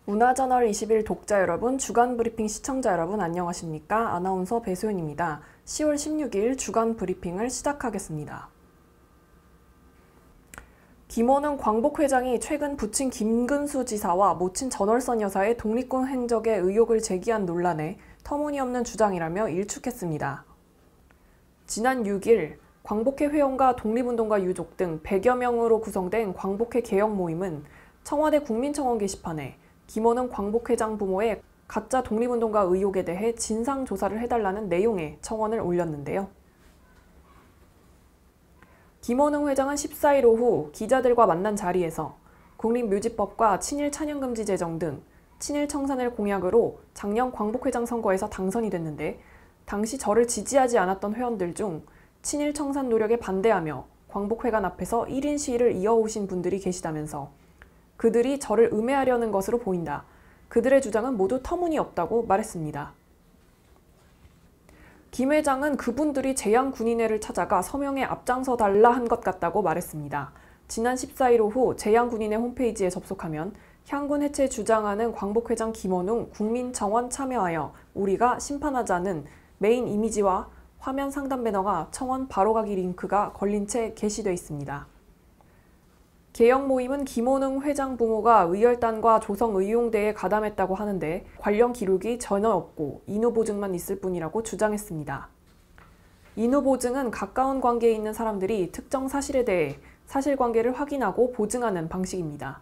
문화저널 21 독자 여러분, 주간 브리핑 시청자 여러분 안녕하십니까? 아나운서 배소연입니다. 10월 16일 주간 브리핑을 시작하겠습니다. 김원흥 광복회장이 최근 부친 김근수 지사와 모친 전월선 여사의 독립군 행적에 의혹을 제기한 논란에 터무니없는 주장이라며 일축했습니다. 지난 6일 광복회 회원과 독립운동가 유족 등 100여 명으로 구성된 광복회 개혁 모임은 청와대 국민청원 게시판에 김원흥 광복회장 부모의 가짜 독립운동가 의혹에 대해 진상조사를 해달라는 내용의 청원을 올렸는데요. 김원흥 회장은 14일 오후 기자들과 만난 자리에서 국립묘지법과 친일 찬양금지 제정 등 친일 청산을 공약으로 작년 광복회장 선거에서 당선이 됐는데 당시 저를 지지하지 않았던 회원들 중 친일 청산 노력에 반대하며 광복회관 앞에서 1인 시위를 이어오신 분들이 계시다면서 그들이 저를 음해하려는 것으로 보인다. 그들의 주장은 모두 터무니없다고 말했습니다. 김 회장은 그분들이 재향군인회를 찾아가 서명에 앞장서 달라 한 것 같다고 말했습니다. 지난 14일 오후 재향군인회 홈페이지에 접속하면 향군 해체 주장하는 광복회장 김원흥 국민청원 참여하여 우리가 심판하자는 메인 이미지와 화면 상단 배너가 청원 바로가기 링크가 걸린 채 게시돼 있습니다. 개혁 모임은 김원흥 회장 부모가 의열단과 조성의용대에 가담했다고 하는데 관련 기록이 전혀 없고 인후보증만 있을 뿐이라고 주장했습니다. 인후보증은 가까운 관계에 있는 사람들이 특정 사실에 대해 사실관계를 확인하고 보증하는 방식입니다.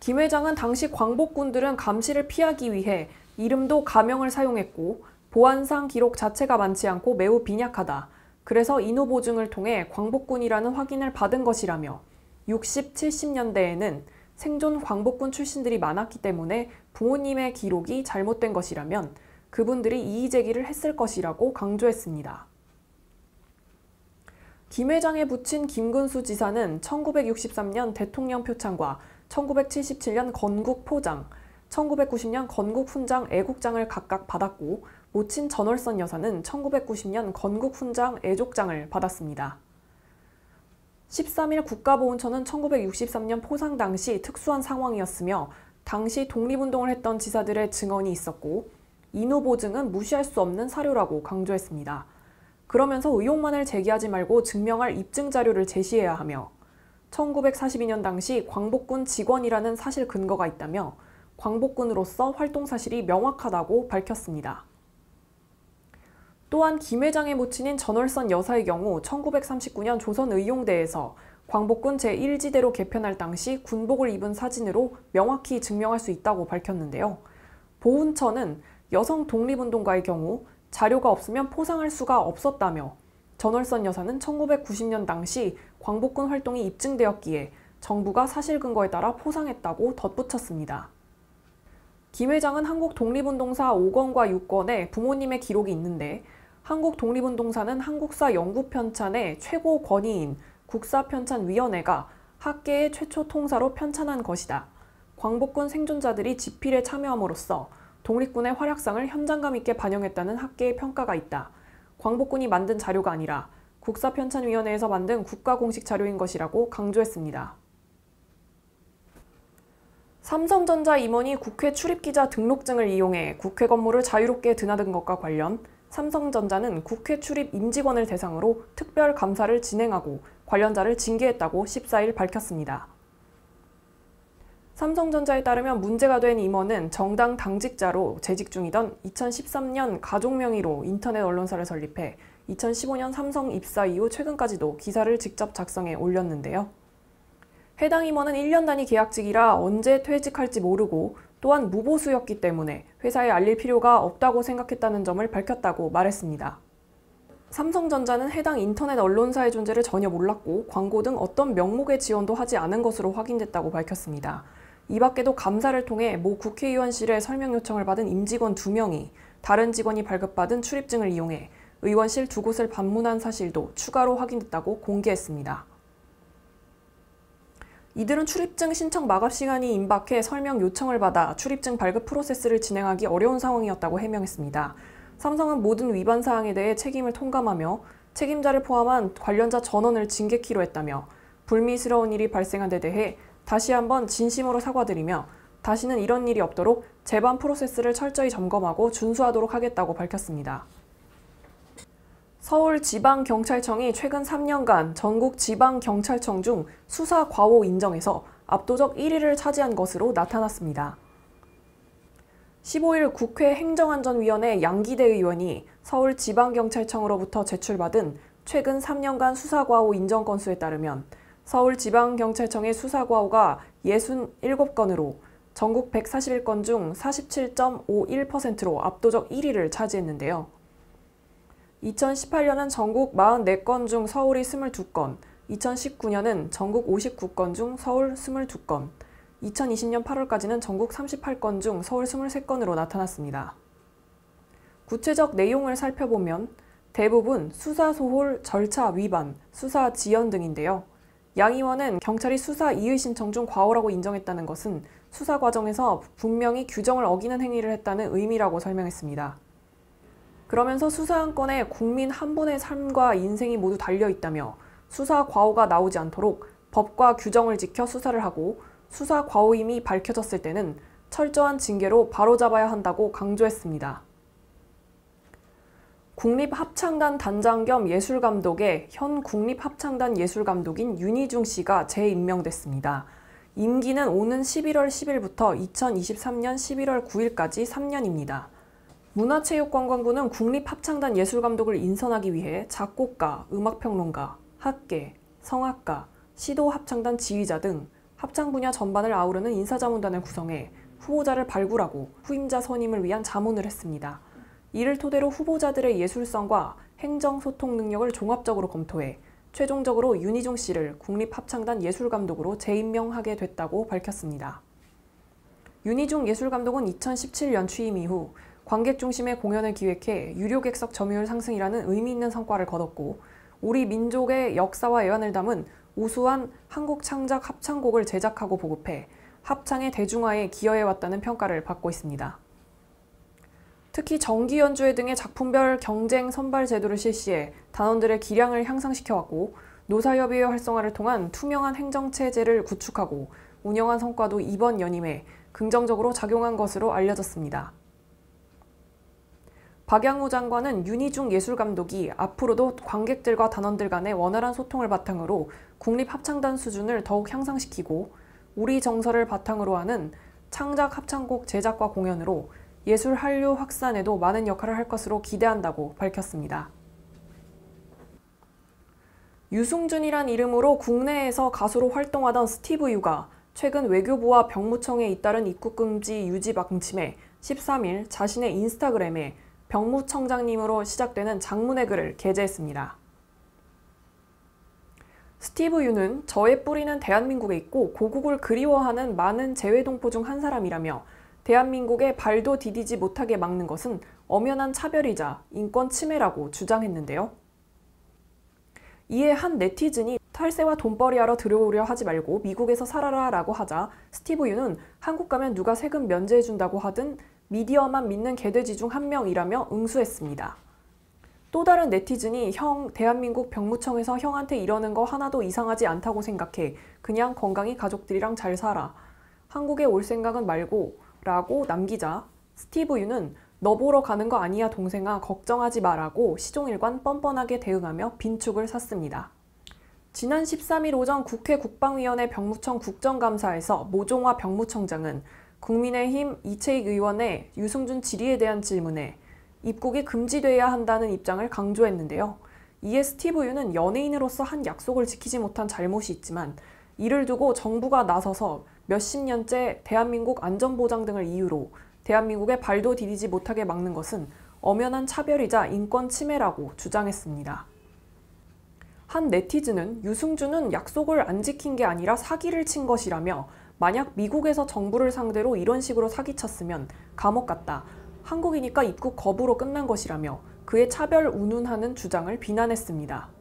김 회장은 당시 광복군들은 감시를 피하기 위해 이름도 가명을 사용했고 보안상 기록 자체가 많지 않고 매우 빈약하다. 그래서 인후보증을 통해 광복군이라는 확인을 받은 것이라며 60, 70년대에는 생존 광복군 출신들이 많았기 때문에 부모님의 기록이 잘못된 것이라면 그분들이 이의제기를 했을 것이라고 강조했습니다. 김 회장에 붙인 김근수 지사는 1963년 대통령 표창과 1977년 건국 포장, 1990년 건국 훈장 애국장을 각각 받았고 모친 전월선 여사는 1990년 건국 훈장 애족장을 받았습니다. 13일 국가보훈처는 1963년 포상 당시 특수한 상황이었으며 당시 독립운동을 했던 지사들의 증언이 있었고 인후보증은 무시할 수 없는 사료라고 강조했습니다. 그러면서 의혹만을 제기하지 말고 증명할 입증 자료를 제시해야 하며 1942년 당시 광복군 직원이라는 사실 근거가 있다며 광복군으로서 활동 사실이 명확하다고 밝혔습니다. 또한 김 회장의 모친인 전월선 여사의 경우 1939년 조선의용대에서 광복군 제1지대로 개편할 당시 군복을 입은 사진으로 명확히 증명할 수 있다고 밝혔는데요. 보훈처는 여성 독립운동가의 경우 자료가 없으면 포상할 수가 없었다며 전월선 여사는 1990년 당시 광복군 활동이 입증되었기에 정부가 사실 근거에 따라 포상했다고 덧붙였습니다. 김 회장은 한국 독립운동사 5권과 6권에 부모님의 기록이 있는데 한국 독립운동사는 한국사 연구편찬의 최고 권위인 국사편찬위원회가 학계의 최초 통사로 편찬한 것이다. 광복군 생존자들이 집필에 참여함으로써 독립군의 활약상을 현장감 있게 반영했다는 학계의 평가가 있다. 광복군이 만든 자료가 아니라 국사편찬위원회에서 만든 국가공식 자료인 것이라고 강조했습니다. 삼성전자 임원이 국회 출입기자 등록증을 이용해 국회 건물을 자유롭게 드나든 것과 관련 삼성전자는 국회 출입 임직원을 대상으로 특별 감사를 진행하고 관련자를 징계했다고 14일 밝혔습니다. 삼성전자에 따르면 문제가 된 임원은 정당 당직자로 재직 중이던 2013년 가족 명의로 인터넷 언론사를 설립해 2015년 삼성 입사 이후 최근까지도 기사를 직접 작성해 올렸는데요. 해당 임원은 1년 단위 계약직이라 언제 퇴직할지 모르고 또한 무보수였기 때문에 회사에 알릴 필요가 없다고 생각했다는 점을 밝혔다고 말했습니다. 삼성전자는 해당 인터넷 언론사의 존재를 전혀 몰랐고 광고 등 어떤 명목의 지원도 하지 않은 것으로 확인됐다고 밝혔습니다. 이 밖에도 감사를 통해 모 국회의원실에 설명 요청을 받은 임직원 2명이 다른 직원이 발급받은 출입증을 이용해 의원실 2곳을 방문한 사실도 추가로 확인됐다고 공개했습니다. 이들은 출입증 신청 마감 시간이 임박해 설명 요청을 받아 출입증 발급 프로세스를 진행하기 어려운 상황이었다고 해명했습니다. 삼성은 모든 위반 사항에 대해 책임을 통감하며 책임자를 포함한 관련자 전원을 징계키로 했다며 불미스러운 일이 발생한 데 대해 다시 한번 진심으로 사과드리며 다시는 이런 일이 없도록 재반 프로세스를 철저히 점검하고 준수하도록 하겠다고 밝혔습니다. 서울지방경찰청이 최근 3년간 전국 지방경찰청 중 수사 과오 인정에서 압도적 1위를 차지한 것으로 나타났습니다. 15일 국회 행정안전위원회 양기대 의원이 서울지방경찰청으로부터 제출받은 최근 3년간 수사과오 인정 건수에 따르면 서울지방경찰청의 수사과오가 67건으로 전국 141건 중 47.51%로 압도적 1위를 차지했는데요. 2018년은 전국 44건 중 서울이 22건, 2019년은 전국 59건 중 서울 22건, 2020년 8월까지는 전국 38건 중 서울 23건으로 나타났습니다. 구체적 내용을 살펴보면 대부분 수사 소홀, 절차 위반, 수사 지연 등인데요. 양 의원은 경찰이 수사 이의 신청 중 과오라고 인정했다는 것은 수사 과정에서 분명히 규정을 어기는 행위를 했다는 의미라고 설명했습니다. 그러면서 수사 한 건에 국민 한 분의 삶과 인생이 모두 달려있다며 수사 과오가 나오지 않도록 법과 규정을 지켜 수사를 하고 수사 과오임이 밝혀졌을 때는 철저한 징계로 바로잡아야 한다고 강조했습니다. 국립합창단 단장 겸 예술감독에 현 국립합창단 예술감독인 윤희중 씨가 재임명됐습니다. 임기는 오는 11월 10일부터 2023년 11월 9일까지 3년입니다. 문화체육관광부는 국립합창단 예술감독을 인선하기 위해 작곡가, 음악평론가, 학계, 성악가, 시도합창단 지휘자 등 합창 분야 전반을 아우르는 인사자문단을 구성해 후보자를 발굴하고 후임자 선임을 위한 자문을 했습니다. 이를 토대로 후보자들의 예술성과 행정소통 능력을 종합적으로 검토해 최종적으로 윤희중 씨를 국립합창단 예술감독으로 재임명하게 됐다고 밝혔습니다. 윤희중 예술감독은 2017년 취임 이후 관객 중심의 공연을 기획해 유료객석 점유율 상승이라는 의미 있는 성과를 거뒀고 우리 민족의 역사와 애환을 담은 우수한 한국 창작 합창곡을 제작하고 보급해 합창의 대중화에 기여해왔다는 평가를 받고 있습니다. 특히 정기 연주회 등의 작품별 경쟁 선발 제도를 실시해 단원들의 기량을 향상시켜왔고 노사협의회 활성화를 통한 투명한 행정체제를 구축하고 운영한 성과도 이번 연임에 긍정적으로 작용한 것으로 알려졌습니다. 박양우 장관은 윤희중 예술감독이 앞으로도 관객들과 단원들 간의 원활한 소통을 바탕으로 국립합창단 수준을 더욱 향상시키고 우리 정서를 바탕으로 하는 창작 합창곡 제작과 공연으로 예술 한류 확산에도 많은 역할을 할 것으로 기대한다고 밝혔습니다. 유승준이란 이름으로 국내에서 가수로 활동하던 스티브 유가 최근 외교부와 병무청에 잇따른 입국금지 유지 방침에 13일 자신의 인스타그램에 병무청장님으로 시작되는 장문의 글을 게재했습니다. 스티브 유는 저의 뿌리는 대한민국에 있고 고국을 그리워하는 많은 재외동포 중 한 사람이라며 대한민국의 발도 디디지 못하게 막는 것은 엄연한 차별이자 인권 침해라고 주장했는데요. 이에 한 네티즌이 탈세와 돈벌이하러 들어오려 하지 말고 미국에서 살아라 라고 하자 스티브 유는 한국 가면 누가 세금 면제해준다고 하든 미디어만 믿는 개돼지 중 한 명이라며 응수했습니다. 또 다른 네티즌이 형, 대한민국 병무청에서 형한테 이러는 거 하나도 이상하지 않다고 생각해. 그냥 건강히 가족들이랑 잘 살아. 한국에 올 생각은 말고 라고 남기자 스티브 유는 너 보러 가는 거 아니야 동생아 걱정하지 마라고 시종일관 뻔뻔하게 대응하며 빈축을 샀습니다. 지난 13일 오전 국회 국방위원회 병무청 국정감사에서 모종화 병무청장은 국민의힘 이채익 의원의 유승준 질의에 대한 질문에 입국이 금지돼야 한다는 입장을 강조했는데요. 이에 스티브 유는 연예인으로서 한 약속을 지키지 못한 잘못이 있지만 이를 두고 정부가 나서서 몇십 년째 대한민국 안전보장 등을 이유로 대한민국의 발도 디디지 못하게 막는 것은 엄연한 차별이자 인권 침해라고 주장했습니다. 한 네티즌은 유승준은 약속을 안 지킨 게 아니라 사기를 친 것이라며 만약 미국에서 정부를 상대로 이런 식으로 사기쳤으면 감옥 갔다. 한국이니까 입국 거부로 끝난 것이라며 그의 차별 운운하는 주장을 비난했습니다.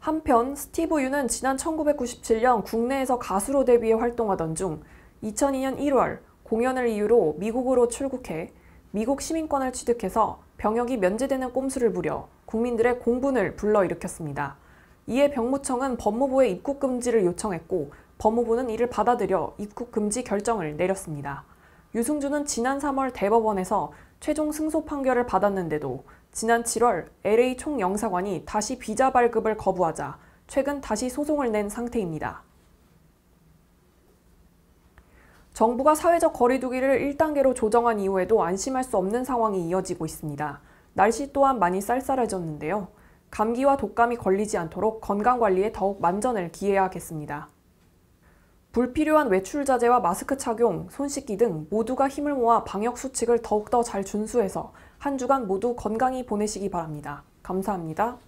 한편 스티브 유는 지난 1997년 국내에서 가수로 데뷔해 활동하던 중 2002년 1월 공연을 이유로 미국으로 출국해 미국 시민권을 취득해서 병역이 면제되는 꼼수를 부려 국민들의 공분을 불러일으켰습니다. 이에 병무청은 법무부에 입국 금지를 요청했고 법무부는 이를 받아들여 입국 금지 결정을 내렸습니다. 유승준은 지난 3월 대법원에서 최종 승소 판결을 받았는데도 지난 7월 LA 총영사관이 다시 비자 발급을 거부하자 최근 다시 소송을 낸 상태입니다. 정부가 사회적 거리 두기를 1단계로 조정한 이후에도 안심할 수 없는 상황이 이어지고 있습니다. 날씨 또한 많이 쌀쌀해졌는데요. 감기와 독감이 걸리지 않도록 건강관리에 더욱 만전을 기해야겠습니다. 불필요한 외출 자제와 마스크 착용, 손 씻기 등 모두가 힘을 모아 방역 수칙을 더욱더 잘 준수해서 한 주간 모두 건강히 보내시기 바랍니다. 감사합니다.